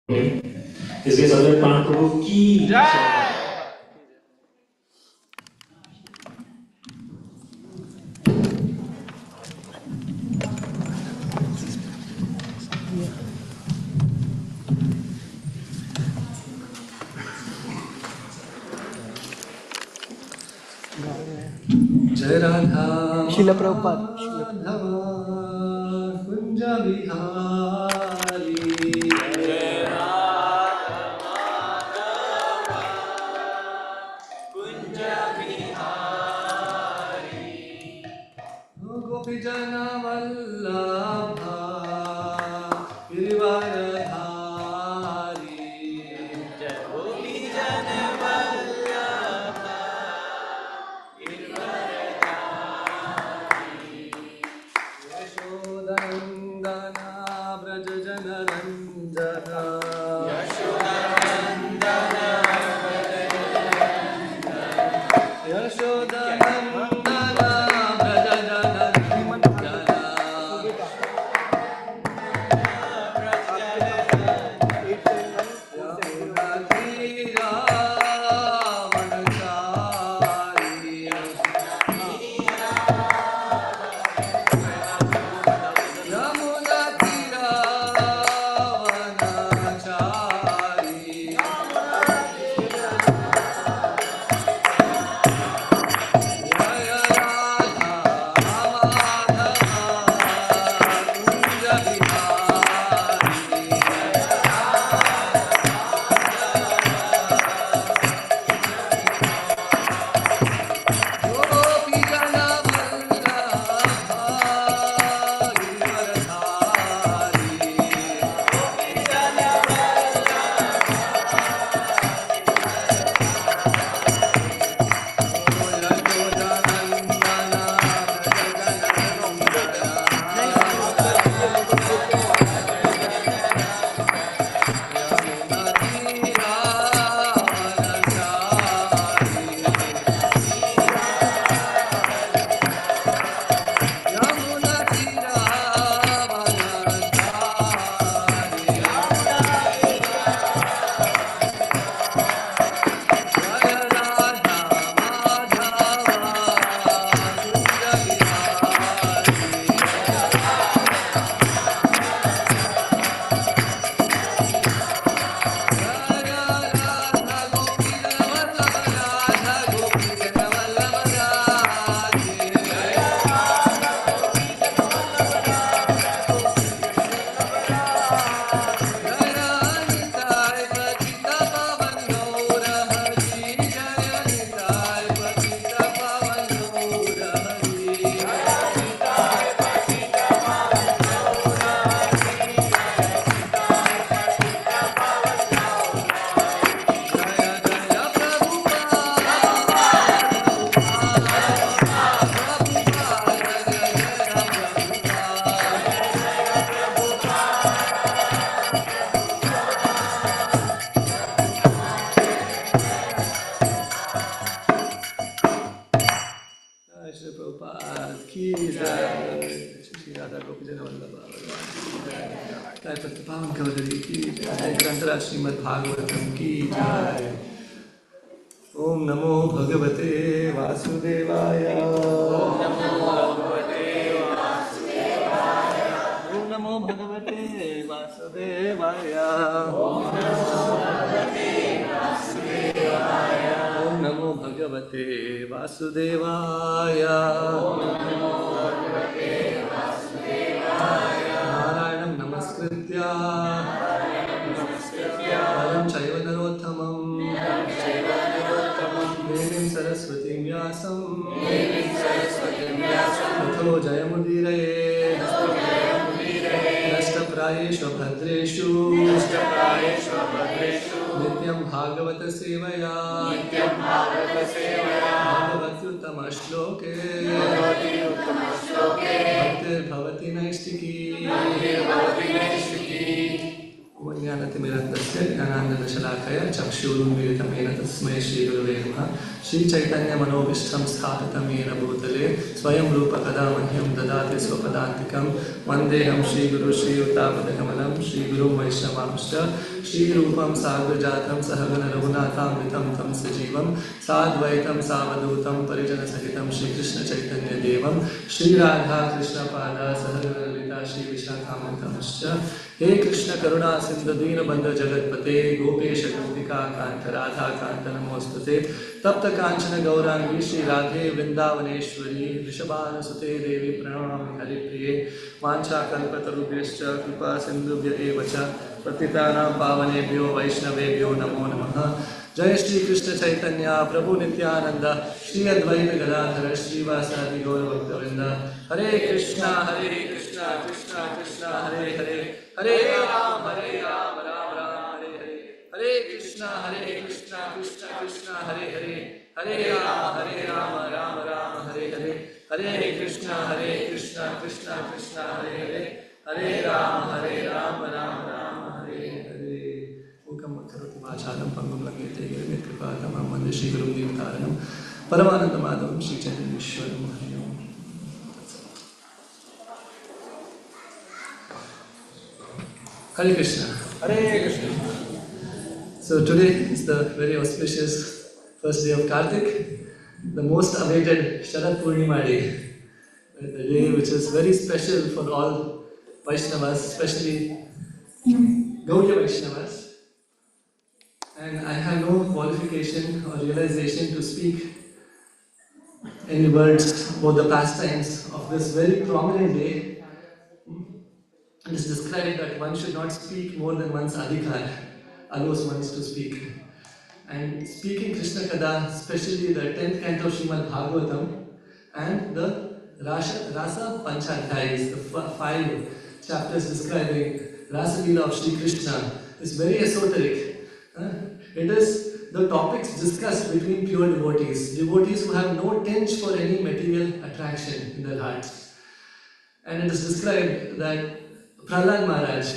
इसलिए सदैव प्राण प्रभु की जय। जय राधा शिला प्रभुपाद कुंज बिहारी जय राधा कुंज बिहारी गोपी जन वल्लभा गिरिवरधारी जय गोपी जन वल्लभ यशोदनन्दना व्रज जनरञ्जना यशोदनन्दना व्रज जनरञ्जना श्रीमद्भागवतम की जय। ओम नमो भगवते वासुदेवाय। ओम नमो भगवते वासुदेवाय। ओम नमो भगवते वासुदेवाय। ओम नमो भगवते वासुदेवाय। नारायणं नमस्कृत्य नरं चैव नरोत्तमं देवीं सरस्वतीं व्यासं ततो जयमुदीरये। नष्टप्रायेषु भद्रेषु नित्यं भागवत सेवया भगवत्युत्तमश्लोके भक्तिर्भवति नैष्टिकी। ज्ञान ज्ञानतिमिरन्दस्य ज्ञानानन्दशलाकया चक्षुरुन्मीलितं येन तस्मै श्रीगुरुवे नमः। श्रीचैतन्यमनोभीष्टं स्थापितं येन भूतले स्वयं रूप कदा मह्यं ददाति स्वपदान्तिकं वन्देऽहं श्रीगुरु श्रीयुतापदकमलं श्रीगुरुं वैष्णवांश्च श्रीरूपं साग्रजातं सहगण रघुनाथामृतं तं सजीवं साद्वैतं सावधूतं परिजनसहितं श्रीकृष्णचैतन्यदेवं श्रीराधा कृष्णपादा सहगण ललिता श्रीविशाखान्वितंश्च। हे कृष्ण करुणा सिंधु दीनबंधु जगत्पते गोपेश गोपिका कांत राधा कांत नमोस्तुते। तप्त कांचन गौरांगी श्री राधे वृंदावनेश्वरी वृषभानुसुते देवी प्रणमामि हरिप्रिये। वाञ्छाकल्पतरुभ्यश्च कृपा सिन्धुभ्य एव च पतितानां पावनेभ्यो वैष्णवेभ्यो नमो नमः। जय श्री कृष्ण चैतन्य प्रभु नित्यानंद श्री अद्वैत गदाधर श्रीवासादि गौरभक्तवृंद। हरे कृष्णा कृष्णा कृष्णा हरे हरे हरे राम राम राम हरे हरे हरे कृष्णा कृष्णा कृष्णा हरे हरे हरे राम राम राम हरे हरे हरे कृष्णा कृष्णा कृष्णा हरे हरे हरे राम राम राम हरे हरे। मूकं करोति वाचालं पङ्गुं लङ्घयते गिरिं कृपातमहं वन्दे श्रीगुरुं दीनतारिणं परमानन्दमाधवं श्रीचैतन्येश्वरं हरि ओम्। Hare Krishna. Hare Krishna. So today is the very auspicious first day of Kartik, the most awaited Sharad Purnima day, the day which is very special for all Vaishnavas, especially Gaudiya Vaishnavas. And I have no qualification or realization to speak any words about the pastimes of this very prominent day. It is described that one should not speak more than one's adhikar allows one to speak. And speaking Krishna Kada, especially the 10th canto of Srimad Bhagavatam and the Rasa Panchadhyayis, the 5 chapters describing Rasa Leela of Shri Krishna, is very esoteric. It is the topics discussed between pure devotees, devotees who have no tinge for any material attraction in their hearts. And it is described that Prahlad Maharaj,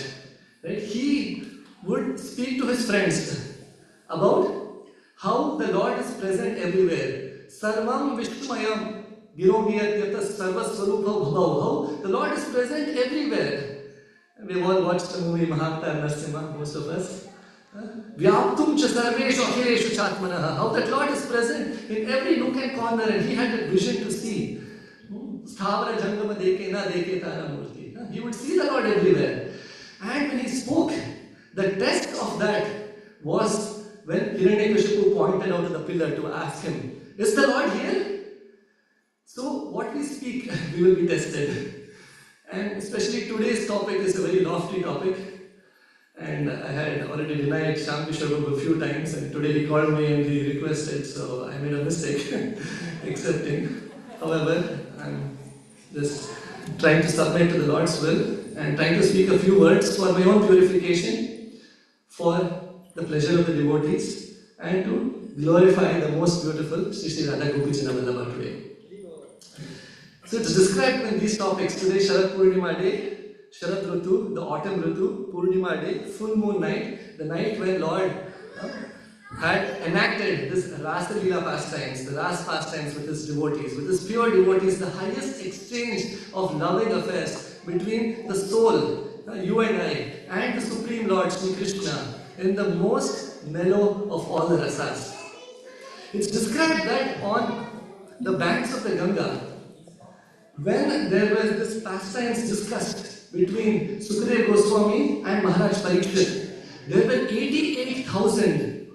right, he would speak to his friends about how the Lord is present everywhere. Sarvam Vishnumayam Girogiyat Sarvaswarupha Bhavav. How the Lord is present everywhere. We've all watched the movie Mahavatar Narsimha, most of us. Vyaptum cha sarveshu akhireshu chatmanaha. How that Lord is present in every nook and corner, and he had that vision to see. Sthavara jangama deke na deke tara murti. He would see the Lord everywhere. And when he spoke, the test of that was when Hiranyakashipu pointed out to the pillar to ask him, is the Lord here? So what we speak, we will be tested. And especially today's topic is a very lofty topic. And I had already denied Shamkishore a few times, and today he called me and he requested, so I made a mistake accepting. However, I'm just trying to submit to the Lord's will and trying to speak a few words for my own purification, for the pleasure of the devotees, and to glorify the most beautiful Sri Sri Radha Gopijana Vallabha today. So it's described in these topics. Today Sharad Purnima Day, Sharad Ritu, the autumn Ritu, Purnima Day, full moon night, the night when Lord had enacted this Rasa Leela pastimes, the Ras pastimes with his devotees, with his pure devotees, the highest exchange of loving affairs between the soul, you and I, and the Supreme Lord Shri Krishna in the most mellow of all the rasas. It's described that on the banks of the Ganga, when there was this pastimes discussed between Sukadeva Goswami and Maharaj Parikshit, there were 88,000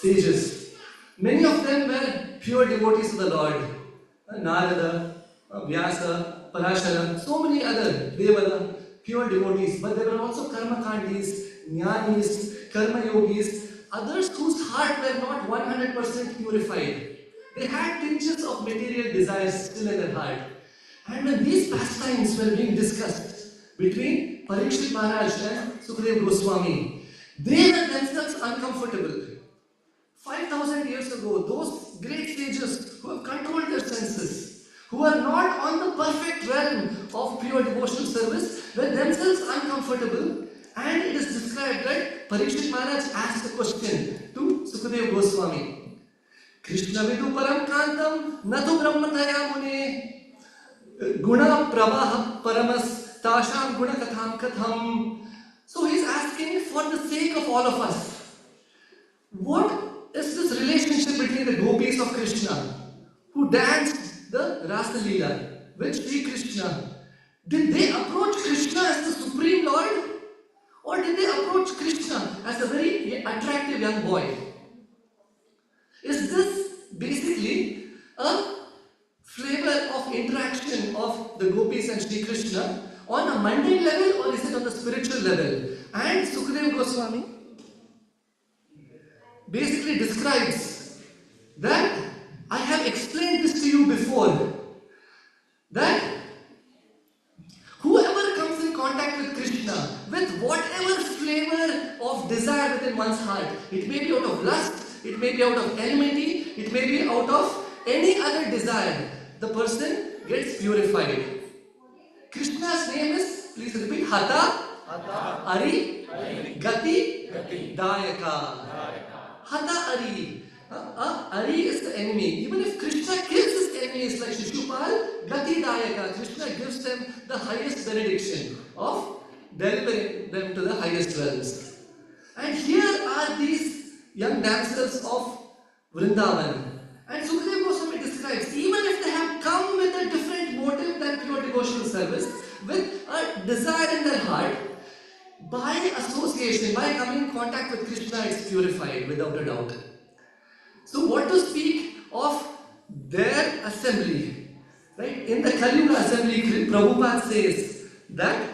sages. Many of them were pure devotees of the Lord. Narada, Vyasa, Parashara, so many other Devada, pure devotees. But there were also Karmakandis, Jnanis, Karma Yogis, others whose heart were not 100% purified. They had tinges of material desires still in their heart. And when these pastimes were being discussed between Parikshit Maharaj and Sukadeva Goswami, they were themselves uncomfortable. 5,000 years ago, those great sages who have controlled their senses, who are not on the perfect realm of pure devotional service, were themselves uncomfortable, and it is described that Krishna vidu param kantam natu brahmataya mune guna pravaha paramas tasham guna katham katham. So he is asking for the sake of all of us. What is this relationship between the gopis of Krishna who danced the Rasa Leela with Sri Krishna? Did they approach Krishna as the Supreme Lord? Or did they approach Krishna as a very attractive young boy? Is this basically a flavor of interaction of the gopis and Sri Krishna on a mundane level, or is it on the spiritual level? And Sukadeva Goswami basically describes that I have explained this to you before, that whoever comes in contact with Krishna with whatever flavor of desire within one's heart, it may be out of lust, it may be out of enmity, it may be out of any other desire, the person gets purified. Krishna's name is, please repeat, Hata, Ari, Gati, Dayaka. Hata Ari. Ari is the enemy. Even if Krishna kills his enemies like Shishupal, Gati Dayaka, Krishna gives them the highest benediction of delivering them to the highest realms. And here are these young damsels of Vrindavan. And Sukadeva Goswami describes, even if they have come with a different motive than pure devotional service, with a desire in their heart, by association, by coming in contact with Krishna, it's purified without a doubt. So what to speak of their assembly? Right? In the Kali Yuga assembly, Prabhupada says that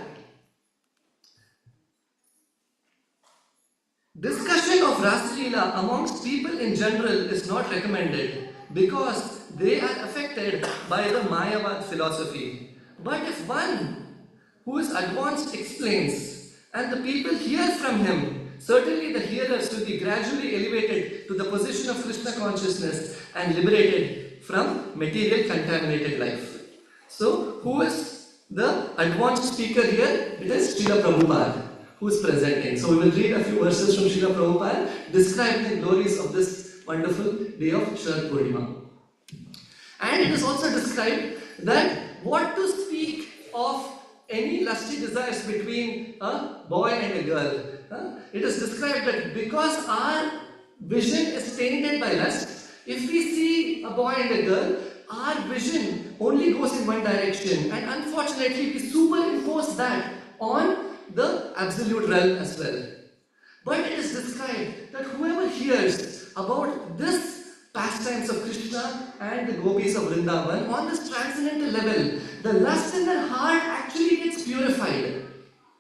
discussion of Rasa Leela amongst people in general is not recommended because they are affected by the Mayavad philosophy. But if one who is advanced explains and the people hear from him, certainly the hearers will be gradually elevated to the position of Krishna consciousness and liberated from material contaminated life. So, who is the advanced speaker here? It is Srila Prabhupada who is presenting. So, we will read a few verses from Srila Prabhupada describing the glories of this wonderful day of Sharad Purnima. And it is also described that what to speak of any lusty desires between a boy and a girl. It is described that because our vision is tainted by lust, if we see a boy and a girl, our vision only goes in one direction, and unfortunately we superimpose that on the absolute realm as well. But it is described that whoever hears about this pastimes of Krishna and the gopis of Vrindavan on this transcendental level, the lust in their heart actually gets purified.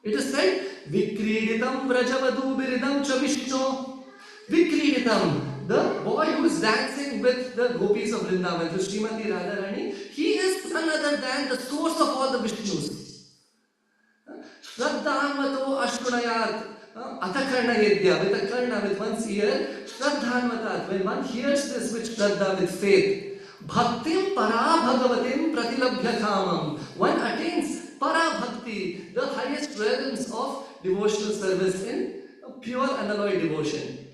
It is said, Vikriditam Vrajavadu Biridam Chavishno. Vikriditam, the boy who is dancing with the gopis of Vrindavan, the Srimati Radharani, he is none other than the source of all the Vishnus. Shraddhanvato Ashkunayat. Atakarna Yedya, with a karna, with one's ear, Shraddhanvatat, when one hears this with Shraddha, with faith, Bhaktim para bhagavatim pratilabhya kamam, one attains para bhakti, the highest realms of devotional service in pure unalloyed devotion.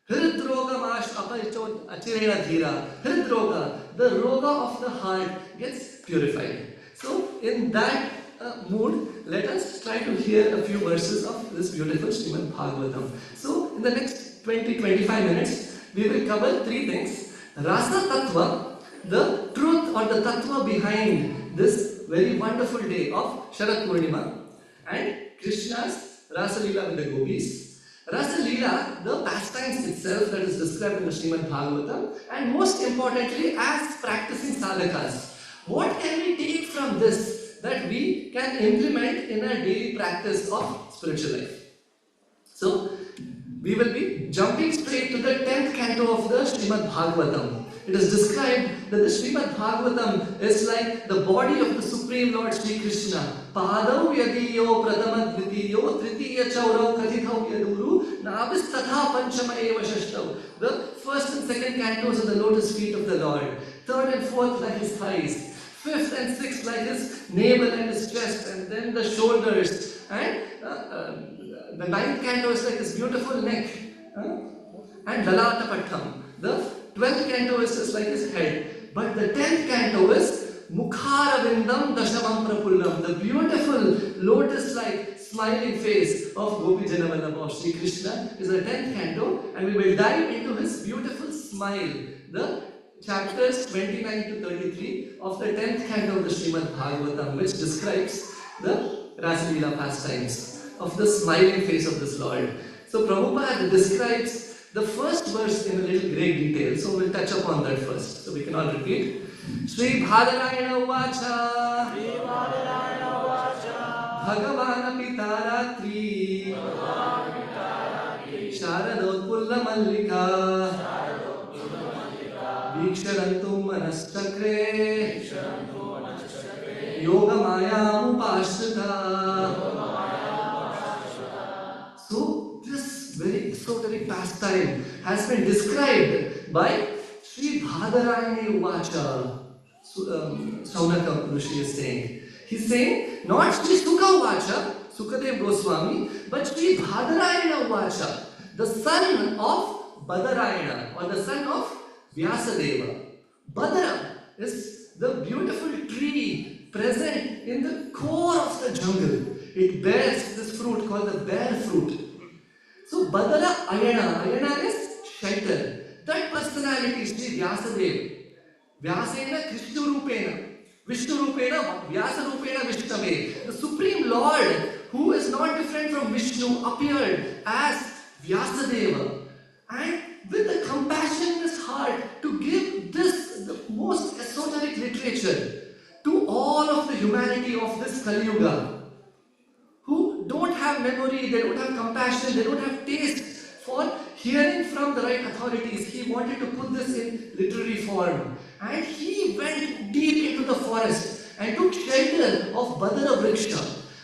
Hridroga mash aparichot achirena dhira, Hridroga, the roga of the heart gets purified. So, in that mood, let us try to hear a few verses of this beautiful Srimad Bhagavatam. So, in the next 20-25 minutes, we will cover three things. Rasa Tattva, the truth or the Tattva behind this very wonderful day of Sharad Purnima, and Krishna's Rasa Leela with the gopis. Rasa Leela, the pastimes itself that is described in the Srimad Bhagavatam, and most importantly, as practicing sadhakas. What can we take from this that we can implement in our daily practice of spiritual life? So, we will be jumping straight to the 10th canto of the Srimad Bhagavatam. It is described that the Srimad Bhagavatam is like the body of the Supreme Lord Sri Krishna. Padau yadiyo pradama dvitiyo tritiya chaurau kathithau yaduru nabis tatha panchama eva shashtav. The first and second cantos are the lotus feet of the Lord. Third and fourth like his thighs. Fifth and sixth like his navel and his chest, and then the shoulders, and the ninth canto is like his beautiful neck, and Lalata Pattam. The 12th canto is just like his head. But the 10th canto is Mukharavindam Dashamam Prapullam, the beautiful lotus-like smiling face of Gopi Janavallabha of Sri Krishna is the 10th canto, and we will dive into his beautiful smile. The chapters 29 to 33 of the 10th canto of the Srimad Bhagavatam, which describes the Rasa Leela pastimes of the smiling face of this Lord. So Prabhupada describes the first verse in a little great detail, so we'll touch upon that first, so we can all repeat. Sri Bhadarayana Vacha Bhagavana Pitaratri Sharadotpulla Mallika Viksharantum Manastakre Yoga Maya Upashrita. So this very esoteric pastime has been described by Sri Bhadarayana Vacha. Saunaka Rishi is saying. He's saying not Sri Sukha Vacha, Sukadev Goswami, but Sri Bhadarayana Vacha, the son of Badarayana or the son of Vyasadeva. Badara is the beautiful tree present in the core of the jungle. It bears this fruit called the bear fruit. So Badara Ayana is shelter. That personality is Sri Vyasadeva. Vyasena Krishna Rupena, Vishnu Rupena, Vyasa Rupena Vishnave. The Supreme Lord, who is not different from Vishnu, appeared as Vyasadeva. And with a compassion in his heart to give this, the most esoteric literature, to all of the humanity of this Kali Yuga, who don't have memory, they don't have compassion, they don't have taste for hearing from the right authorities. He wanted to put this in literary form. And he went deep into the forest and took shelter of Badara Vriksha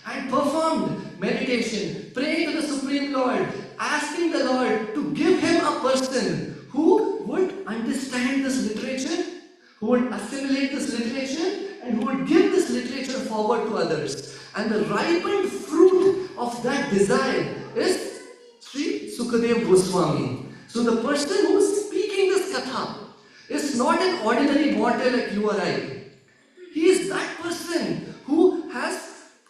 and performed meditation, praying to the Supreme Lord, asking the Lord to give him a person who would understand this literature, who would assimilate this literature, and who would give this literature forward to others. And the ripened fruit of that desire is Sri Sukadev Goswami. So the person who is speaking this katha is not an ordinary mortal like you or I. He is that person who has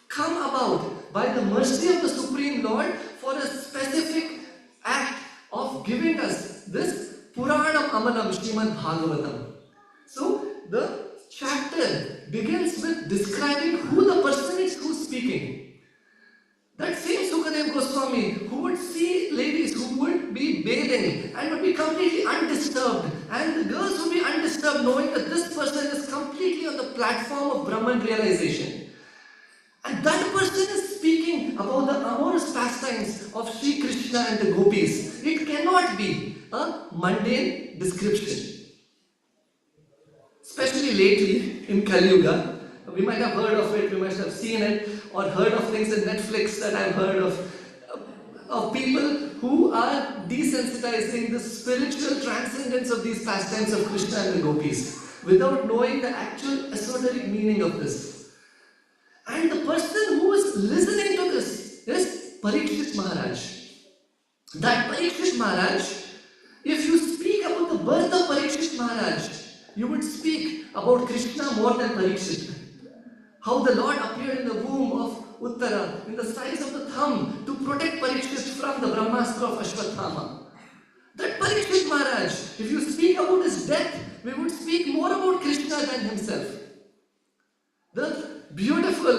come about by the mercy of the Supreme Lord for a specific act of giving us this Puranam Amalam Srimad Bhagavatam. So the chapter begins with describing who the person is who is speaking. That same Sukadev Goswami who would see ladies who would be bathing and would be completely undisturbed, and the girls would be undisturbed knowing that this person is completely on the platform of Brahman realization. And that person is speaking about the amorous pastimes of Sri Krishna and the gopis. It cannot be a mundane description. Especially lately in Kali Yuga, we might have heard of it, we might have seen it, or heard of things in Netflix that I've heard of people who are desensitizing the spiritual transcendence of these pastimes of Krishna and the gopis without knowing the actual esoteric meaning of this. And the person who is listening to this is Parikshit Maharaj. That Parikshit Maharaj, if you speak about the birth of Parikshit Maharaj, you would speak about Krishna more than Parikshit. How the Lord appeared in the womb of Uttara, in the size of the thumb, to protect Parikshit from the Brahmastra of Ashwatthama. That Parikshit Maharaj, if you speak about his death, we would speak more about Krishna than himself. The beautiful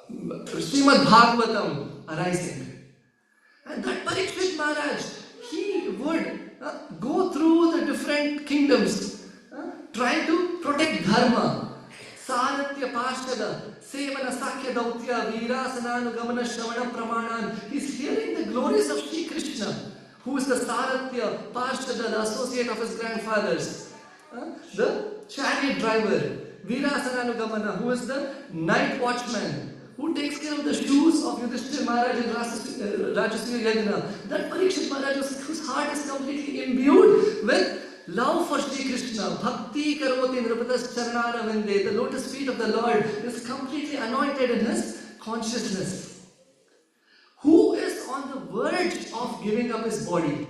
Srimad Bhagavatam arising. And that Parikshit Maharaj, he would go through the different kingdoms, trying to protect Dharma. Saratya Pashada, Sevana Sakya Dautya, Virasananu Shravana Pramanan. He's hearing the glories of Sri Krishna, who is the Saratya Pashada, the associate of his grandfathers. The chariot driver, Virasananu Gamana, who is the night watchman, who takes care of the shoes of Yudhishthira Maharaj in Rajasuya Yajna. That Parikshit Maharaj, whose heart is completely imbued with love for Sri Krishna, Bhakti Karoti Nripatas Charanara Vinde, the lotus feet of the Lord is completely anointed in his consciousness. Who is on the verge of giving up his body?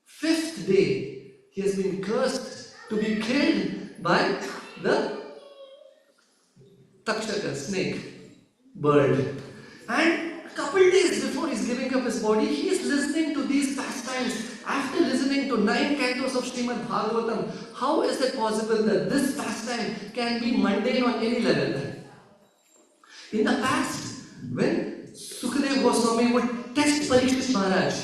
Fifth day, he has been cursed to be killed by the Takshaka, snake, bird. And a couple days before he's giving up his body, he is listening to these pastimes. After listening to 9 cantos of Srimad Bhagavatam, how is it possible that this pastime can be mundane on any level? In the past, when Sukadeva Goswami would test Parikshit Maharaj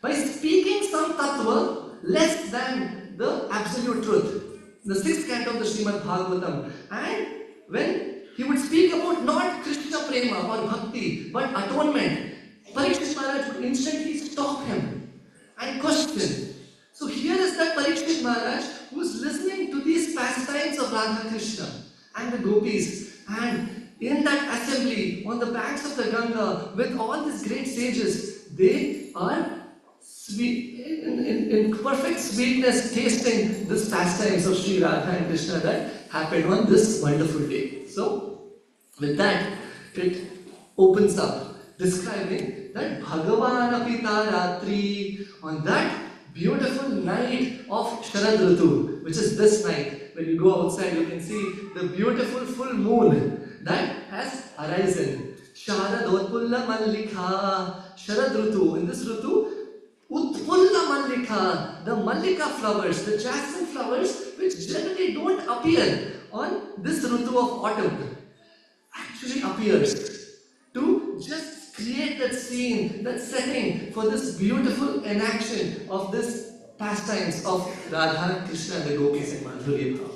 by speaking some tattva less than the absolute truth, the 6th canto of the Srimad Bhagavatam, and when he would speak about not Krishna Prema or Bhakti, but atonement, Parikshit Maharaj would instantly stop him and question. So here is that Parikshit Maharaj who is listening to these pastimes of Radha Krishna and the gopis, and in that assembly on the banks of the Ganga with all these great sages, they are sweet, in perfect sweetness tasting this pastimes of Sri Radha and Krishna that happened on this wonderful day. So, with that, it opens up describing that Bhagavan Apita Ratri, on that beautiful night of Sharad Ritu, which is this night. When you go outside, you can see the beautiful full moon that has arisen. Sharad Utpulla Mallika, Sharad Ritu. In this Ritu, Utpulla Mallika, the Mallika flowers, the jasmine flowers, which generally don't appear on this Ritu of autumn, actually appears to just create that scene, that setting for this beautiful enaction of this pastimes of Radha, Krishna and the gopis in Madhurya Bhav.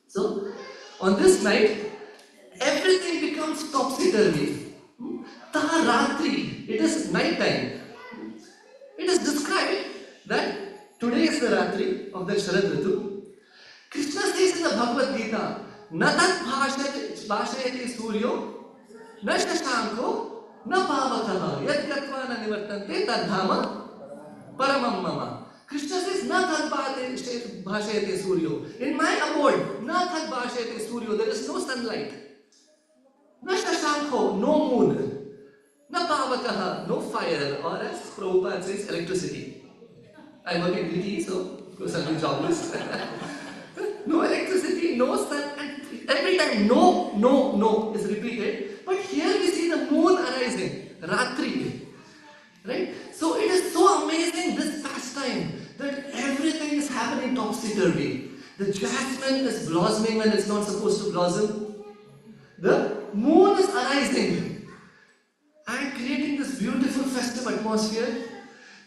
So, on this night, everything becomes topsy-turvy. Taharatri, it is night time. It is described that today is the Ratri of the Sharad Ritu. Krishna says in the Bhagavad Gita, Natat bhashayati suryo, na shashanko, na pavakaha, yad gatva na nivartante tadhama paramam mama. Krishna says, Na tad bhashayati suryo. In my abode, na tad bhashayati suryo, there is no sunlight. Na shashanko, no moon. Na pavakaha, no fire, or as Prabhupada says, electricity. I work in DT, so of course I'll be jobless. No electricity, no sun, and every time no is repeated. But here we see the moon arising, Ratri. Right? So it is so amazing, this pastime, that everything is happening topsy-turvy. The jasmine is blossoming when it's not supposed to blossom. The moon is arising and creating this beautiful festive atmosphere.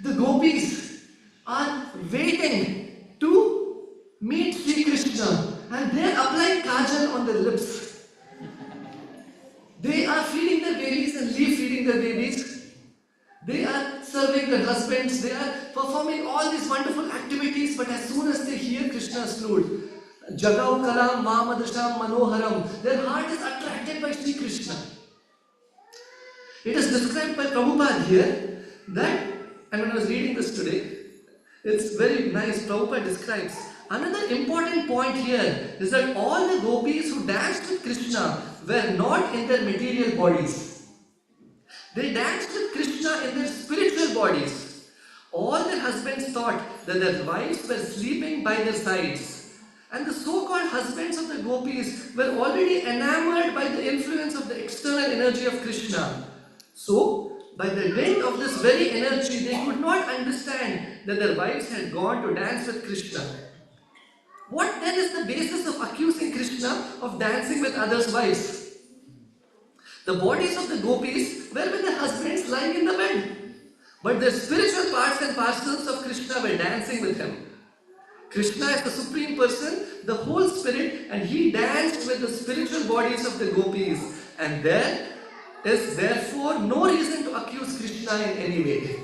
The gopis are waiting to meet Sri Krishna, and they are applying kajal on their lips. They are feeding their babies and leave feeding their babies. They are serving their husbands. They are performing all these wonderful activities, but as soon as they hear Krishna's flute, Jagau Kalam Mamadasham Manoharam, their heart is attracted by Sri Krishna. It is described by Prabhupada here that, and when I was reading this today, it's very nice. Prabhupada describes another important point here is that all the gopis who danced with Krishna were not in their material bodies. They danced with Krishna in their spiritual bodies. All their husbands thought that their wives were sleeping by their sides. And the so-called husbands of the gopis were already enamored by the influence of the external energy of Krishna. So, by the dint of this very energy, they could not understand that their wives had gone to dance with Krishna. What then is the basis of accusing Krishna of dancing with others' wives? The bodies of the gopis were with their husbands lying in the bed, but their spiritual parts and parcels of Krishna were dancing with him. Krishna is the Supreme Person, the whole spirit, and he danced with the spiritual bodies of the gopis, and there is therefore no reason to accuse Krishna in any way.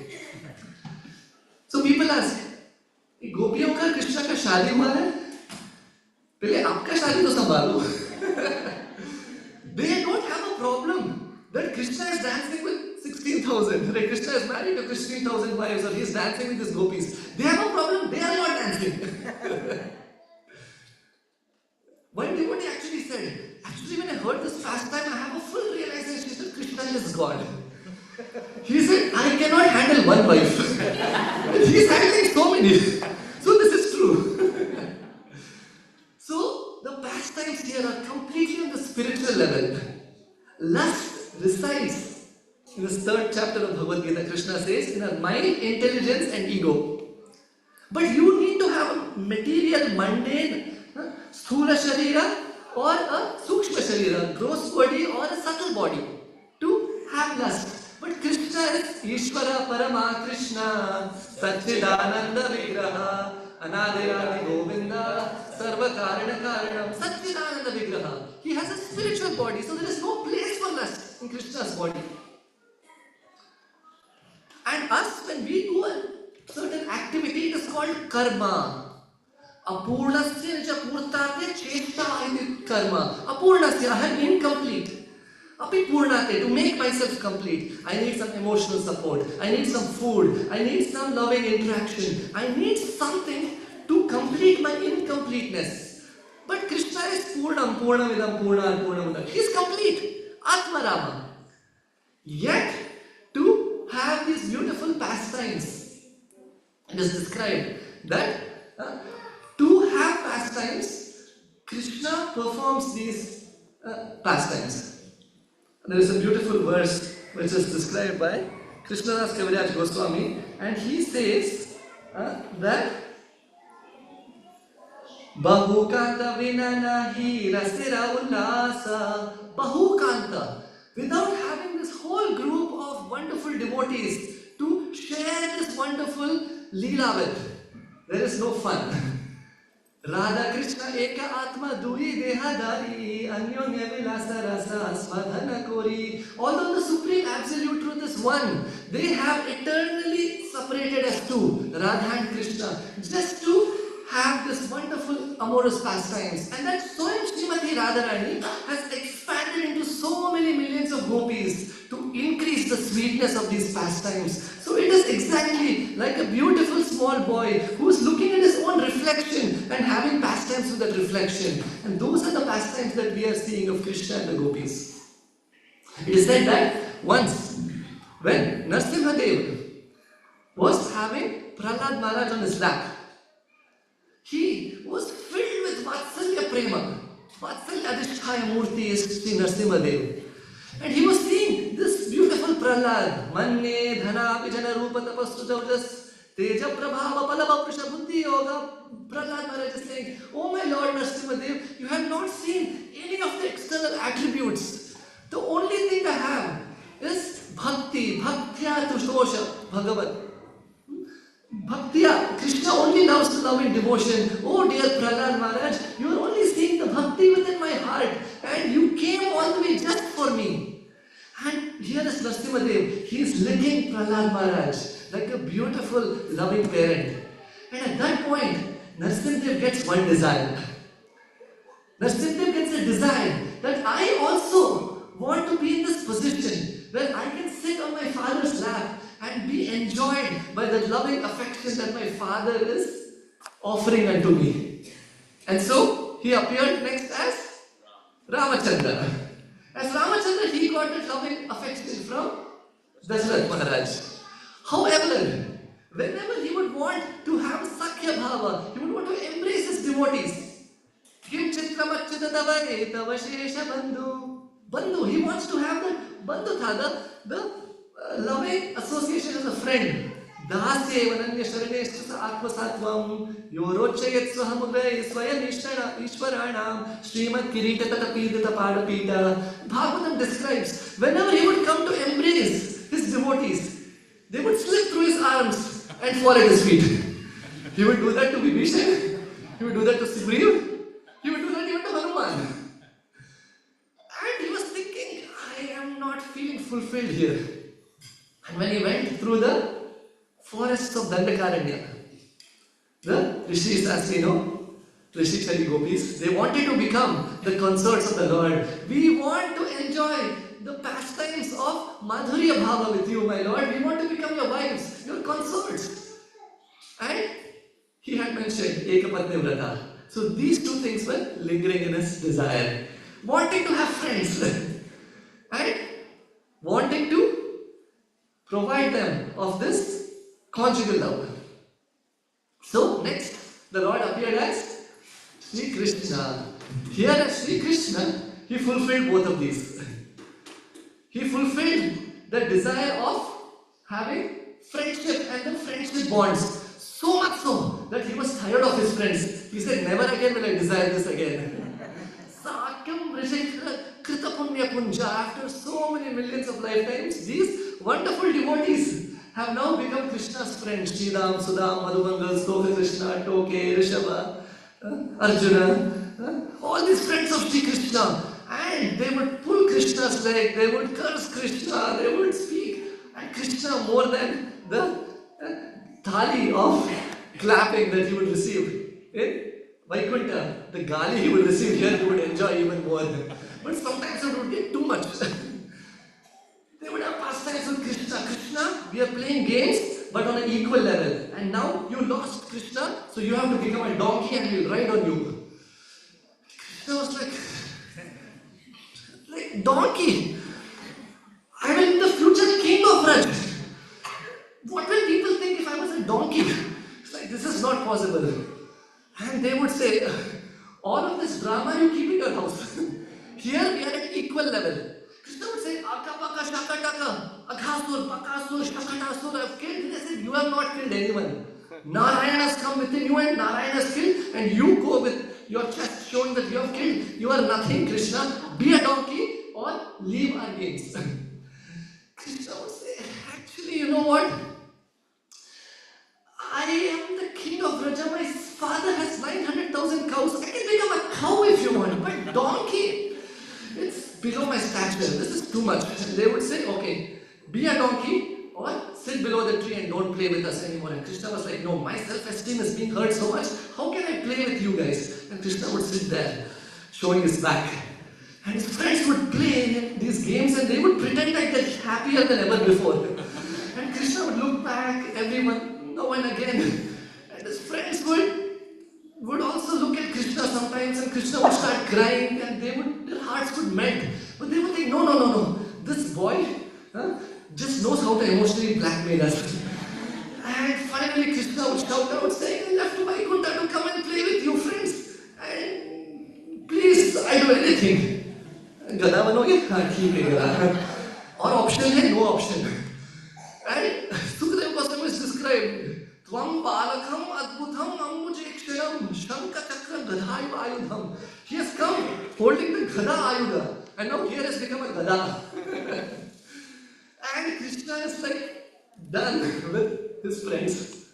So people ask, गोपियों का कृष्णा का शादी हुआ है? पहले आपका शादी तो संभालो. They don't have a problem that Krishna is dancing with 16,000. Right? Krishna is married to 16,000 wives, or he is dancing with his gopis. They have a problem. They are not dancing. One devotee actually said, actually when I heard this pastime, I have a full realization that Krishna is God. He said, I cannot handle one wife. He is handling so many. So this is pastimes here are completely on the spiritual level. Lust resides in this third chapter of Bhagavad Gita. Krishna says, in our mind, intelligence and ego. But you need to have a material, mundane, sthula sharira or a sukshma sharira, gross body or a subtle body to have lust. But Krishna is Ishvara Parama Krishna Satchidananda Vigraha Anadayadi Govinda Sarva Karana Karanam Satchidananda Vigraha. He has a spiritual body, so there is no place for lust in Krishna's body. And us, when we do a certain activity, it is called karma. Apurnasya ja purtate cheshta iti karma. Apurnasya, I am incomplete. Api purnate, to make myself complete, I need some emotional support. I need some food. I need some loving interaction. I need something to complete my incompleteness. But Krishna is purnam, purnamidam, purnamidam. He is complete. Atmarama. Yet, to have these beautiful pastimes, it is described that to have pastimes, Krishna performs these pastimes. There is a beautiful verse which is described by Krishnadas Kaviraj Goswami, and he says that Bahukanta vinanahi rasira ullasa. Bahukanta, without having this whole group of wonderful devotees to share this wonderful leela with, there is no fun. Radha Krishna Eka Atma Dui Dehadari Anyonya Vilasa Rasa Swadhana Kori. Although the Supreme Absolute Truth is one, they have eternally separated as two, Radha and Krishna, just to have this wonderful amorous pastimes. And that Swayam Srimati Radharani has expanded into so many millions of gopis to increase the sweetness of these pastimes. So it is exactly like a beautiful small boy who is looking at his own reflection and having pastimes with that reflection. And those are the pastimes that we are seeing of Krishna and the gopis. It is said that once, when Narasimhadev was having Prahlad Maharaj on his lap, he was filled with Vatsalya Prema. Vatsalya Adhisthaya Murti is Sri Narasimhadev. And he was seeing this beautiful Prahlad. Manne Dhana Vijana Rupa Tapastu Jaujas Teja Prabhava Palava Prisha Buddhi Yoga. Prahlad Maharaj is saying, oh my Lord Narasimhadev, you have not seen any of the external attributes. The only thing I have is Bhakti, Bhaktya Tushosha Bhagavat. Bhaktya, Krishna only loves to love in devotion. Oh dear Prahlad Maharaj, you are only seeing the bhakti within my heart and you came all the way just for me. And here is Narasimhadev, he is licking Prahlad Maharaj like a beautiful loving parent. And at that point, Narasimhadev gets one desire. Narasimhadev gets a desire that I also want to be in this position where I can sit on my father's lap and be enjoyed by the loving affection that my father is offering unto me. And so, he appeared next as Ramachandra. As Ramachandra, he got that loving affection from Dasharath Maharaj. However, whenever he would want to have Sakya Bhava, he would want to embrace his devotees. Kim Chitramachyuta Davai Tavashesha Bandhu. Bandhu, he wants to have that Bandhu, the loving association as a friend. Dasye vananya sharaneshta atmasatvam yorochayat swahamugrai swayam ishwaranam Srimad Kirita Tatapidata Padapita. Bhagavatam describes whenever he would come to embrace his devotees, they would slip through his arms and fall at his feet. He would do that to Vibhishan, he would do that to Sugriva, he would do that even to Hanuman. And he was thinking, I am not feeling fulfilled here. And when he went through the forests of Dandakaranya, the Rishis, as we know, Rishikshari Gopis, they wanted to become the consorts of the Lord. We want to enjoy the pastimes of Madhurya Bhava with you, my Lord. We want to become your wives, your consorts. And he had mentioned Ekapatni Vrata. So these two things were lingering in his desire. Wanting to have friends and wanting to provide them of this conjugal love. So next, the Lord appeared as Sri Krishna. here as Sri Krishna, he fulfilled both of these. He fulfilled the desire of having friendship and the friendship bonds. So much so that he was tired of his friends. He said, never again will I desire this again. Sakyam Vrishekra Krita Punya Punja. After so many millions of lifetimes, these wonderful devotees have now become Krishna's friends. Sridham, Sudam, Madhubangal, Sloka Krishna, Toke, Rishabha, Arjuna, all these friends of Sri Krishna. And they would pull Krishna's leg, they would curse Krishna, they would speak. And Krishna, more than the thali of clapping that he would receive in Vaikuntha, the gali he would receive here, he would enjoy even more. But sometimes it would get too much. They would have pastimes with Krishna. Krishna, we are playing games, but on an equal level. And now you lost Krishna, so you have to become a donkey and we'll ride on you. Krishna was like donkey. I will be the future king of Raj. What will people think if I was a donkey? It's like, this is not possible. And they would say, all of this drama you keep in your house. Here we are at equal level. Krishna would say, Aka Paka Shakataka, Aghasur, Pakasur, Shakatasur, I have killed. They said, you have not killed anyone. Narayana has come within you and Narayana has killed, and you go with your chest showing that you have killed. You are nothing, Krishna. Be a donkey or leave our games. Krishna would say, actually, you know what? I am the king of Raja. My father has 900,000 cows. I can become a cow if you want, but donkey, it's below my stature. This is too much. And they would say, okay, be a donkey or sit below the tree and don't play with us anymore. And Krishna was like, no, my self-esteem is being hurt so much. How can I play with you guys? And Krishna would sit there, showing his back. And his friends would play these games and they would pretend like they're happier than ever before. And Krishna would look back, everyone, now and again. And his friends would also look at Krishna sometimes, and Krishna would start crying and their hearts would melt. But they would think, no. This boy just knows how to emotionally blackmail us. And finally Krishna would shout out saying, I left to Vaikuntha to come and play with you friends. And please, I'll do anything. Gada banoge? Haan, theek hai gada. Or option hai, no option. And Sukadeva Goswami is described. Tvam balakam adbhutam ambujeksharam shanka chakra gadhayu ayudham. He has come holding the gada ayudha. And now here has become a gada. And Krishna is like done with his friends.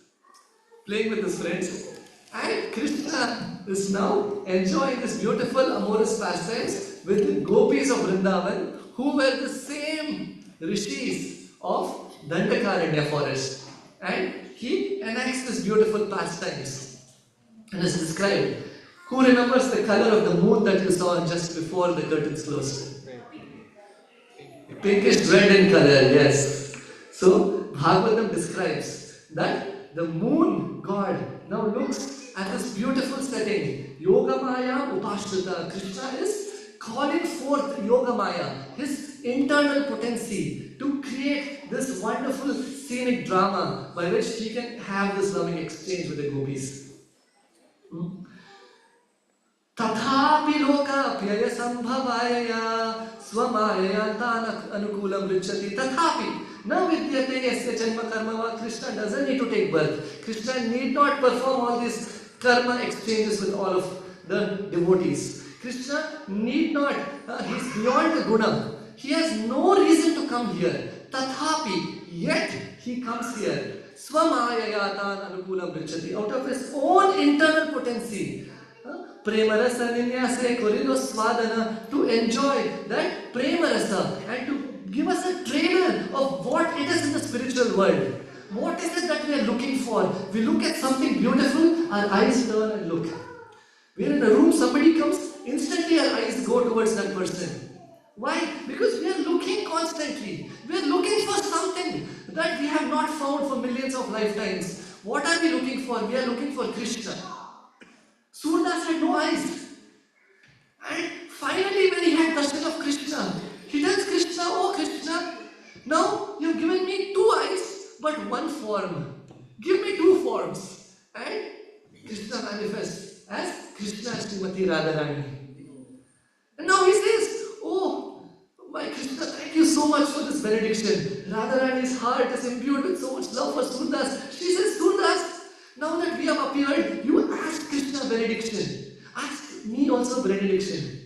Playing with his friends. And Krishna is now enjoying this beautiful amorous pastimes with the gopis of Vrindavan, who were the same rishis of Dandakaranya forest. And he enacts this beautiful pastimes. And is described. Who remembers the color of the moon that you saw just before the curtains closed? Pinkish red in color, yes. So Bhagavatam describes that the moon god now looks at this beautiful setting. Yogamaya Upashrita. Krishna is calling forth Yogamaya, his internal potency, to create this wonderful scenic drama by which he can have this loving exchange with the gopis. Tathapi loka pyaya sambhavaya swamaya tanak anukulam richati. Tathapi na vidyate yasya janma karma va. Krishna doesn't need to take birth. Krishna need not perform all these karma exchanges with all of the devotees. Krishna need not, he's beyond the guna. He has no reason to come here. Tathapi, yet he comes here. Swamayayatan anukulam richati. Out of his own internal potency. Premarasa ninyase korido swadana, to enjoy that premarasa and to give us a trailer of what it is in the spiritual world. What is it that we are looking for? We look at something beautiful, our eyes turn and look. We are in a room, somebody comes, instantly our eyes go towards that person. Why? Because we are looking constantly. We are looking for something that we have not found for millions of lifetimes. What are we looking for? We are looking for Krishna. Surdas had no eyes. And finally when he had darshan of Krishna, he tells Krishna, oh Krishna, now you have given me two eyes but one form. Give me two forms. And Krishna manifests as Krishna Srimati Radharani. this benediction. Radharani's heart is imbued with so much love for Surdas. She says, Surdas, now that we have appeared, you ask Krishna benediction. Ask me also benediction.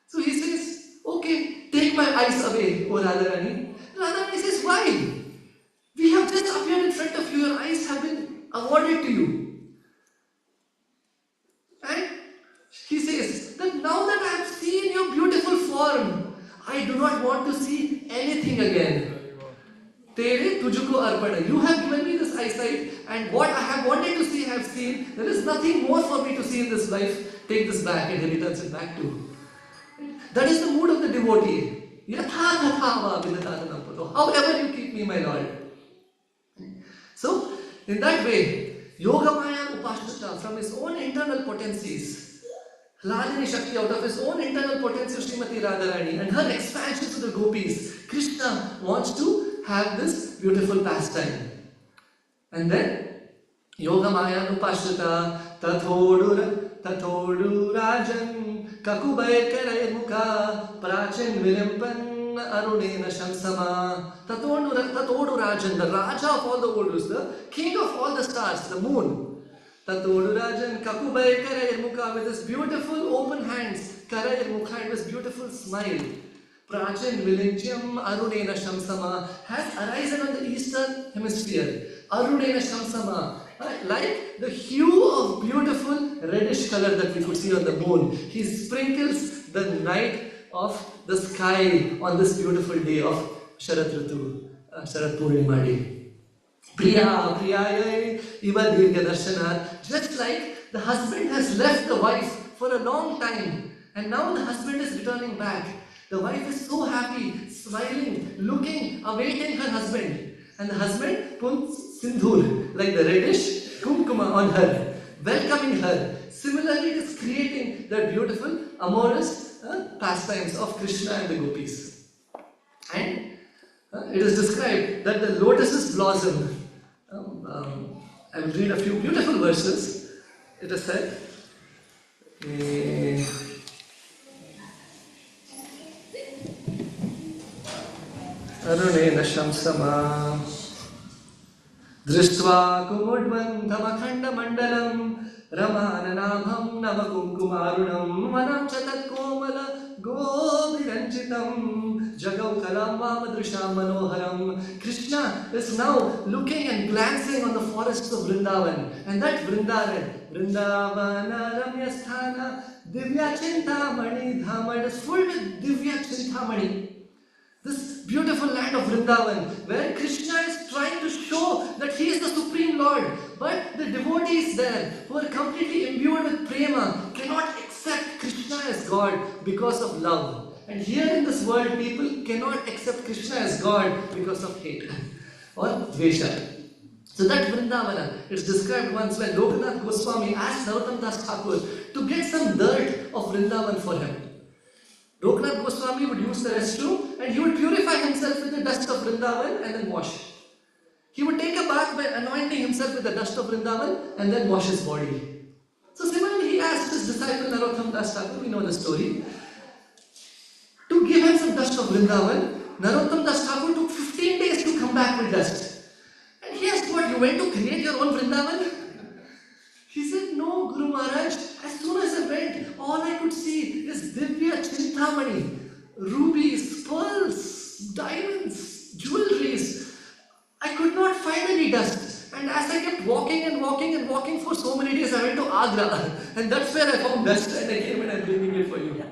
So he says, okay, take my eyes away, O Radharani. Radharani says, why? We have just appeared in front of you, your eyes have been awarded to you. And he says that now that I have seen your beautiful form, I do not want to see anything again. Tere tujuko arpada. You have given me this eyesight, and what I have wanted to see, I have seen. There is nothing more for me to see in this life. Take this back, and he returns it back to. That is the mood of the devotee. However you keep me, my Lord. So, in that way, Yogamaya Upashrita, from his own internal potencies, Hladini Shakti, out of his own internal potency of Srimati Radharani and her expansion to the gopis, Krishna wants to have this beautiful pastime. And then, Yogamaya Upashrita, Tathodu Rajan, Kakubai Karai Mukha, Prachin Vilimpan, Arunena Shamsama, Tatodu Rajan, the Raja of all the Odus, the king of all the stars, the moon. Tatodu Rajan, Kakubai Karai Mukha, with his beautiful open hands, Karai Mukha, and his beautiful smile. Prachin Vilincham Arunena Shamsama has arisen on the eastern hemisphere. Arunena Shamsama, like the hue of beautiful reddish color that we could see on the moon. He sprinkles the night of the sky on this beautiful day of Sharad Ritu, Sharad Purnima day. Priya, Priyaya, Iva Dirga Darshanat. Just like the husband has left the wife for a long time, and now the husband is returning back. The wife is so happy, smiling, looking, awaiting her husband. And the husband puts sindhur, like the reddish kumkuma on her, welcoming her. Similarly, it is creating that beautiful, amorous pastimes of Krishna and the gopis. And it is described that the lotuses blossom. I will read a few beautiful verses. It is said, Arunena Shamsama Drishtva Kumudvanthamakhanda Mandalam Ramananabham Navakumkumarunam Manam Chatat Komala Goviranchitam Jagaukalam Vamadrisham Manoharam. Krishna is now looking and glancing on the forests of Vrindavan, and that Vrindavana Ramyasthana Divya Chintamani Dhama is full with Divya Chintamani. This beautiful land of Vrindavan, where Krishna is trying to show that he is the Supreme Lord, but the devotees there, who are completely imbued with prema, cannot accept Krishna as God because of love. And here in this world, people cannot accept Krishna as God because of hate or dvesha. So that Vrindavana, it's described once when Lokanath Goswami asked Narottam Das Thakur to get some dirt of Vrindavan for him. Lokanath Goswami would use the restroom and he would purify himself with the dust of Vrindavan and then wash. He would take a bath by anointing himself with the dust of Vrindavan and then wash his body. So similarly, he asked his disciple Narottam Das Thakur, we know the story, to give him some dust of Vrindavan. Narottam Das Thakur took 15 days to come back with dust. And he asked, what, you went to create your own Vrindavan? He said, no, Guru Maharaj, as soon as I went, all I could see is Divya Chintamani, rubies, pearls, diamonds, jewelries. I could not find any dust. And as I kept walking and walking and walking for so many days, I went to Agra. And that's where I found dust and I came and I'm bringing it for you.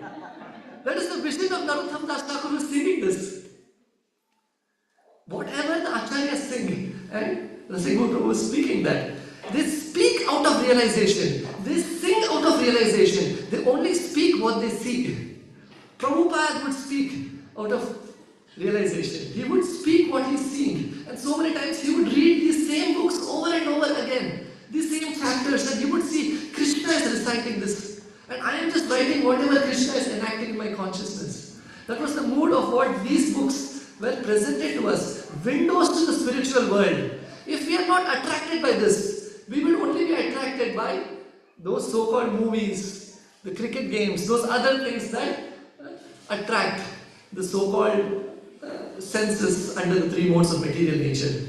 That is the vision of Narottam Das Thakur who is singing this. Whatever the acharyas sing, and the Singhu Prabhu is speaking that, they speak out of realization. They sing out of realization. They only speak what they see. Prabhupada would speak out of realization. He would speak what he's seeing. And so many times he would read these same books over and over again. These same chapters, and he would see Krishna is reciting this. And I am just writing whatever Krishna is enacting in my consciousness. That was the mood of what these books were presented to us. Windows to the spiritual world. If we are not attracted by this, we will only be attracted by those so-called movies, the cricket games, those other things that attract the so-called senses under the three modes of material nature.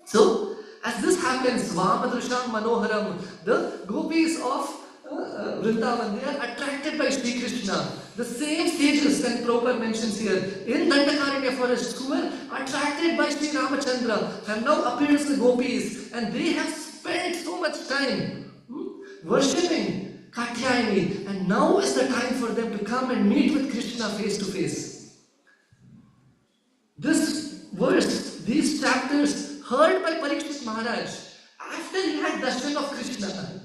So, as this happens, Vamadrusham Manoharam, the gopis of Vrindavan, they are attracted by Sri Krishna. The same sages that Prabhupada mentions here in Dandakaranya forest who were attracted by Sri Ramachandra have now appeared as the gopis, and they have spent so much time worshipping Katyayani, and now is the time for them to come and meet with Krishna face to face. This verse, these chapters, heard by Parikshit Maharaj after he had darshan of Krishna,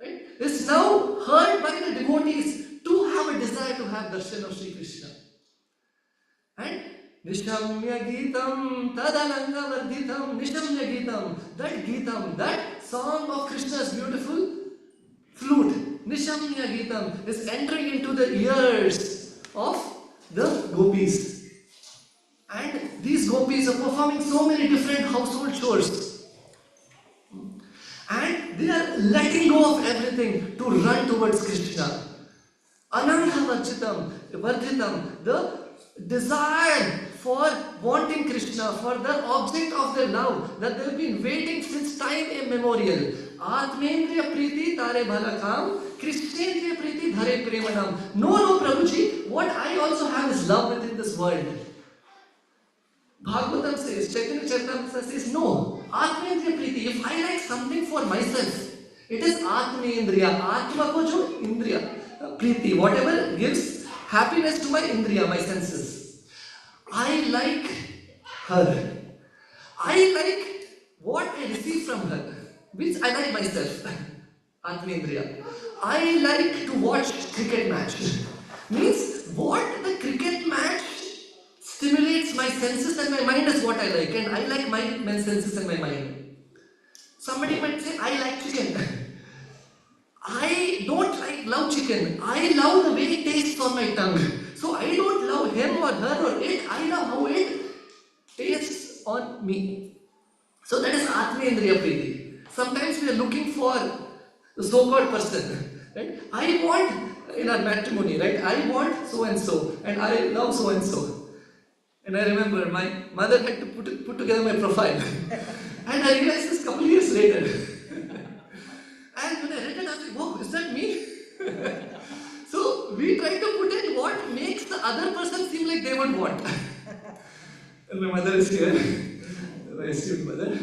right, is now heard by the devotees to have a desire to have darshan of Sri Krishna. And Nishamya Geetam Tadananga Varditam Nishamya Geetam, that Geetam, that song of Krishna's beautiful flute, Nishamya Geetam, is entering into the ears of the gopis. And these gopis are performing so many different household chores. And they are letting go of everything to run towards Krishna. Ananga Varditam, the desire for wanting Krishna, for the object of their love, that they have been waiting since time immemorial. Atmendriya Priti Tare Bhalakam, Krishnendriya Priti Dhare Premanam. No, Prabhuji, what I also have is love within this world. Bhagavatam says, Chaitanya Charitamrita says, no, Atmendriya Priti, if I like something for myself, it is Atmendriya, Atma ko jo Indriya, Priti, whatever gives happiness to my Indriya, my senses. I like her. I like what I receive from her, which I like myself, Atmendriya. I like to watch cricket match. Means what the cricket match stimulates my senses and my mind is what I like, and I like my senses and my mind. Somebody might say, I like chicken. I don't love chicken. I love the way it tastes on my tongue. So I don't love him or her or it. I love how it tastes on me. So that is Atmendriya Priti. Sometimes we are looking for the so-called person. Right? I want, in our matrimony, right? I want so and so, and I love so and so. And I remember my mother had to put together my profile. And I realized this a couple of years later. And when I read it, I was like, whoa, is that me? So we try to put in what makes the other person seem like they would want. And my mother is here, my esteemed mother.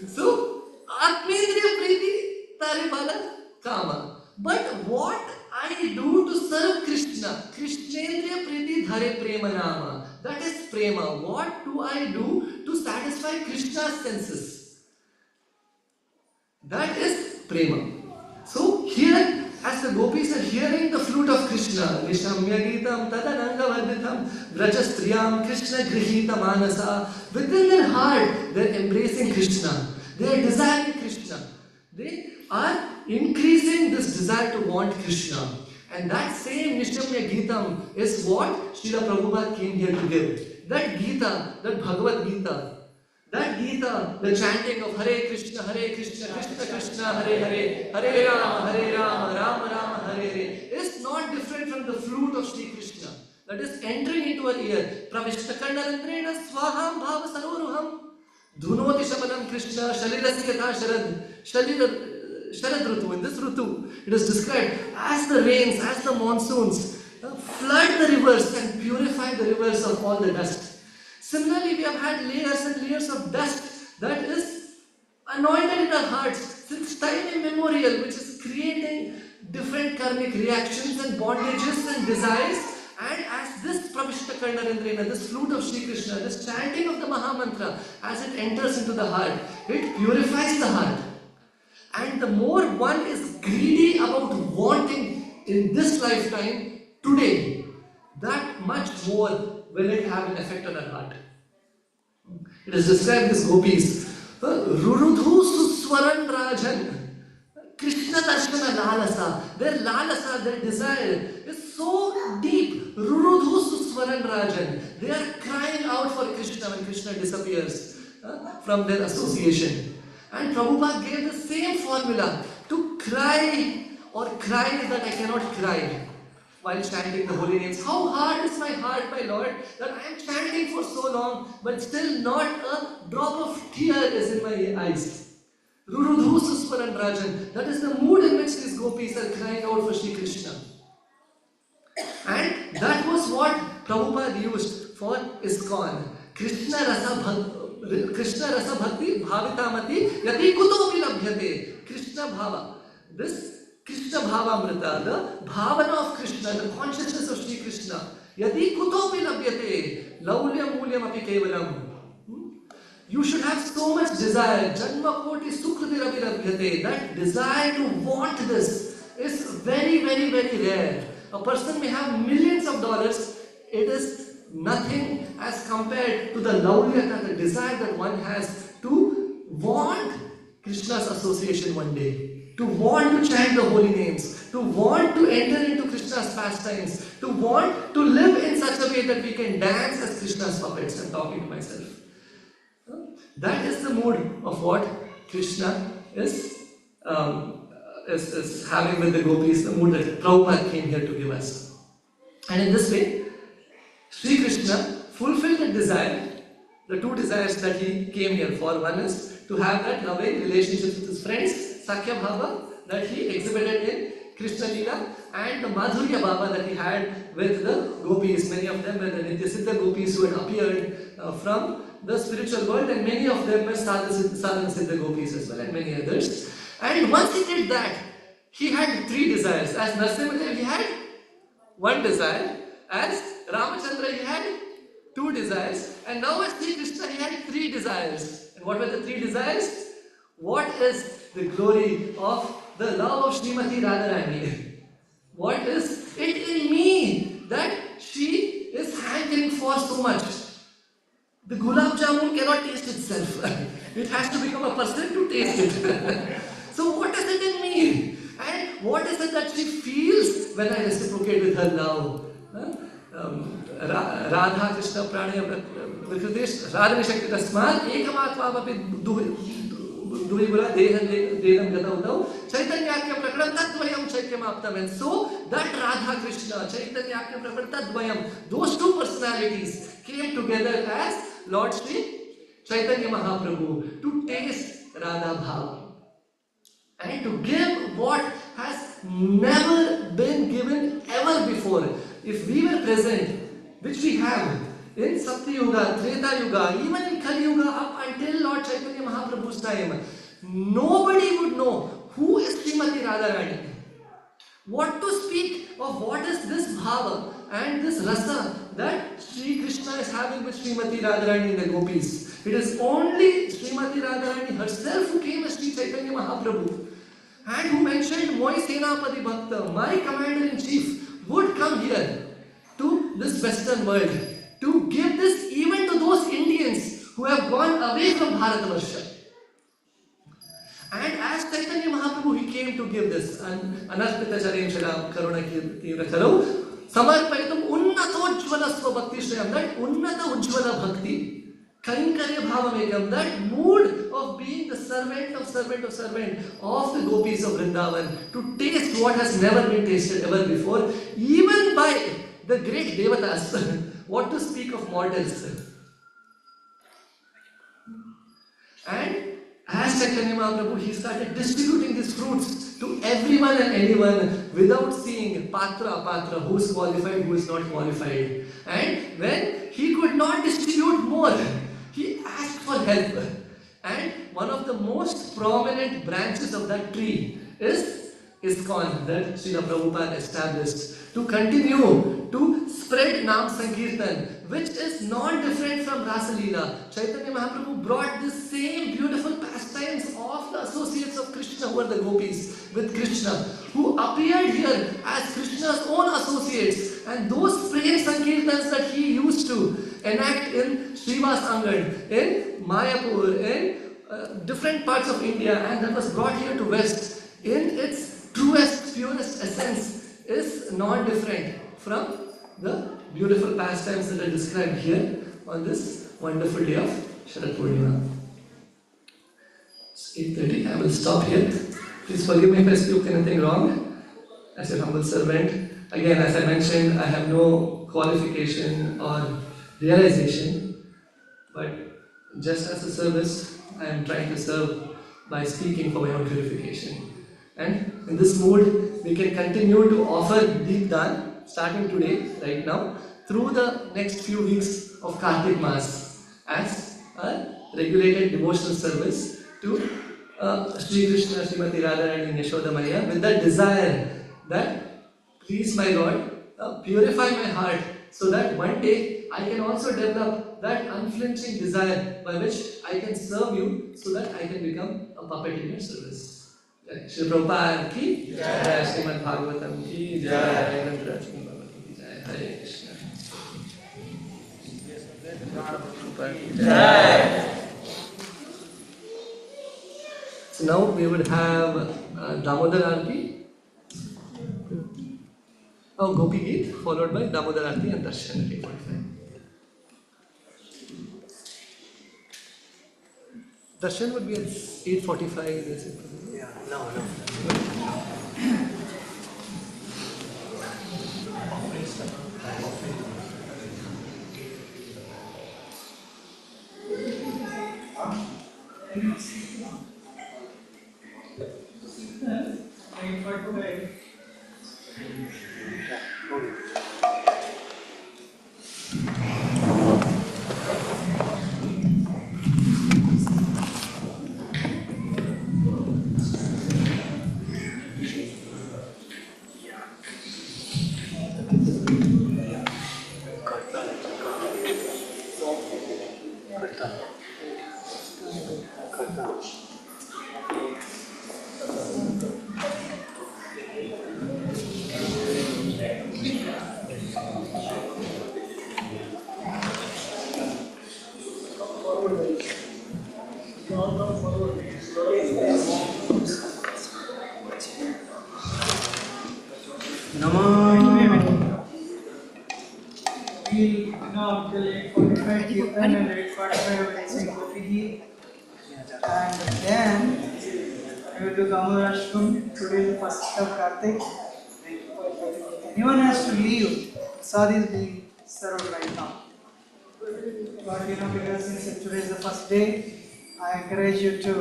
So, Atmendriya Priti Tare Bala Kama. But what I do to serve Krishna, Krishnendriya Priti Dhare Prema Nama. That is prema. What do I do to satisfy Krishna's senses? That is prema. So here, as the gopis are hearing the flute of Krishna, Nishamya Geetam Tadananga Varditam Vrajastriyam Krishna Grihita Manasa, within their heart they are embracing Krishna. They are desiring Krishna. They are increasing this desire to want Krishna. And that same Nishamya Geetam is what Srila Prabhupada came here to give. That Gita, that Bhagavad Gita, that Gita, the chanting of Hare Krishna, Krishna Krishna, Hare Hare, Hare Rama, Rama Rama, Hare Hare, is not different from the flute of Sri Krishna. That is entering into our ear. Pravishtakandarandrena swaham bhava saroruham, dhunoti shabalam Krishna, shalirasyata Sharad Rutu. In this Rutu, it is described as the rains, as the monsoons flood the rivers and purify the rivers of all the dust. Similarly, we have had layers and layers of dust that is anointed in our hearts since time immemorial, which is creating different karmic reactions and bondages and desires. And as this Pravishta Kandarendrena, this flute of Sri Krishna, this chanting of the Mahamantra, as it enters into the heart, it purifies the heart. And the more one is greedy about wanting in this lifetime, today, that much more will it have an effect on our heart. It is described as gopis. Rurudhu Suswaran Rajan. Krishna Darshana Lalasa. Their lalasa, their desire is so deep. Rurudhu Suswaran Rajan. They are crying out for Krishna when Krishna disappears from their association. And Prabhupada gave the same formula. To cry or cry that I cannot cry. while chanting the holy names. How hard is my heart, my Lord, that I am chanting for so long, but still not a drop of tear is in my eyes. Rurudhu Suswaran Rajan. That is the mood in which these gopis are crying out for Sri Krishna. And that was what Prabhupada used for ISKCON. Krishna Rasa Bhakti Bhavitamati Yati Kutopi Labhyate. Krishna Bhava. This Krishna Bhavamrita, the Bhavana of Krishna, the consciousness of Sri Krishna. Yati Kutopi Labhyate. Laulyam Mulyam Api Kevalam. You should have so much desire. Janma Koti Sukriti Ravi Labhyate. That desire to want this is very, very, very rare. A person may have millions of dollars. It is nothing as compared to the laulyata, the desire that one has to want Krishna's association one day, to want to chant the holy names, to want to enter into Krishna's pastimes, to want to live in such a way that we can dance as Krishna's puppets. I'm talking to myself. That is the mood of what Krishna is having with the gopis, the mood that Prabhupada came here to give us. And in this way, Sri Krishna fulfilled the desire, the two desires that he came here for. One is to have that loving relationship with his friends, Sakhya Bhava, that he exhibited in Krishna Leela, and the Madhurya Bhava that he had with the gopis. Many of them were the Nityasiddha gopis who had appeared from the spiritual world, and many of them were Sadhana Siddha gopis as well, and many others. And once he did that, he had three desires. As Narasimha, he had one desire. As Ramachandra, he had two desires. And now as Sri Krishna, he had three desires. And what were the three desires? What is the glory of the love of Srimati Radharani? What is it in me that she is hankering for so much? The gulab jamun cannot taste itself. It has to become a person to taste it. So what is it in me? And what is it that she feels when I reciprocate with her love? Radha Krishna Prana Vikridesh Radhani Shakti Tasmat Ekamatvapapi Duhibula Dedam Gatautau Chaitanyakya Prakram Tadvayam Chaikyamaptam. And so that Radha Krishna, Chaitanyakya Prakram Tadvayam, those two personalities came together as Lord Sri Chaitanya Mahaprabhu to taste Radha Bhava and to give what has never been given ever before. If we were present, which we have in Satya Yuga, Treta Yuga, even in Kali Yuga, up until Lord Chaitanya Mahaprabhu's time, nobody would know who is Srimati Radharani. What to speak of what is this bhava and this rasa that Sri Krishna is having with Srimati Radharani and the gopis. It is only Srimati Radharani herself who came as Sri Chaitanya Mahaprabhu and who mentioned, Moi Senapati Bhakta, my commander-in-chief, would come here to this western world to give this even to those Indians who have gone away from Bharatavarsha. And as Chaitanya Mahaprabhu, he came to give this. Anarpita Charim Sharam Karuna Tivra Karo Samarpayatam Unnato Ujvala Swabhakti Shrayam. That Unnata Ujvala Bhakti, Kainkarya Bhavamekam, that mood of being the servant of the gopis of Vrindavan, to taste what has never been tasted ever before, even by the great Devatas. What to speak of mortals? And as Chaitanya Mahaprabhu, he started distributing these fruits to everyone and anyone without seeing patra, who is qualified, who is not qualified. And when he could not distribute more, he asked for help. And one of the most prominent branches of that tree is ISKCON, that Srila Prabhupada established to continue to spread Nam Sankirtan, which is not different from Rasa Leela. Chaitanya Mahaprabhu brought the same beautiful pastimes of the associates of Krishna, who are the gopis with Krishna, who appeared here as Krishna's own associates. And those praying Sankirtans that he used to enact in Srivas Angan, in Mayapur, in different parts of India, and that was brought here to West in its truest, purest essence, is not different from the beautiful pastimes that are described here on this wonderful day of Sharad Purnima. It's 8:30. I will stop here. Please forgive me if I spoke anything wrong. As your humble servant, Again, as I mentioned, I have no qualification or realization, but just as a service, I am trying to serve by speaking for my own purification. And in this mood, we can continue to offer Deep Dan starting today, right now, through the next few weeks of Kartik Mass as a regulated devotional service to Sri Krishna, Srimati Radha and Yashoda Maya with the desire that, please my Lord, purify my heart so that one day I can also develop that unflinching desire by which I can serve you so that I can become a puppet in your service. Jai Shri Prabhupada ki Jai, Srimad Bhagavatam ki Jai, Nandra Srimad Bhagavatam ki Jai, Hare Krishna. Jai. So now we would have Damodar Arti. Gopi Geet, followed by Damodar Arti and Darshan at 8:45. Darshan would be at 8:45. Yeah, no. Till 8:45 Kirtan and 8:45 we sing Gopi Geet. And then we will do Gamarashkum. Today is the first of Kartik. Anyone has to leave. Prasad is being served right now. But because since today is the first day, I encourage you to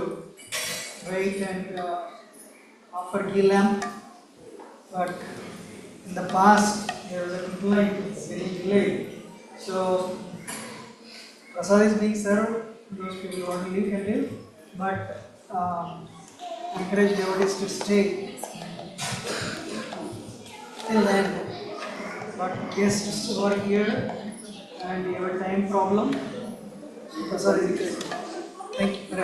wait and offer ghee lamp. But in the past, there was a complaint, it's getting delayed. So, prasad is being served, those people who want to leave can leave, but encourage devotees to stay till then. But guests who are here and you have a time problem, prasad is increasing. Thank you.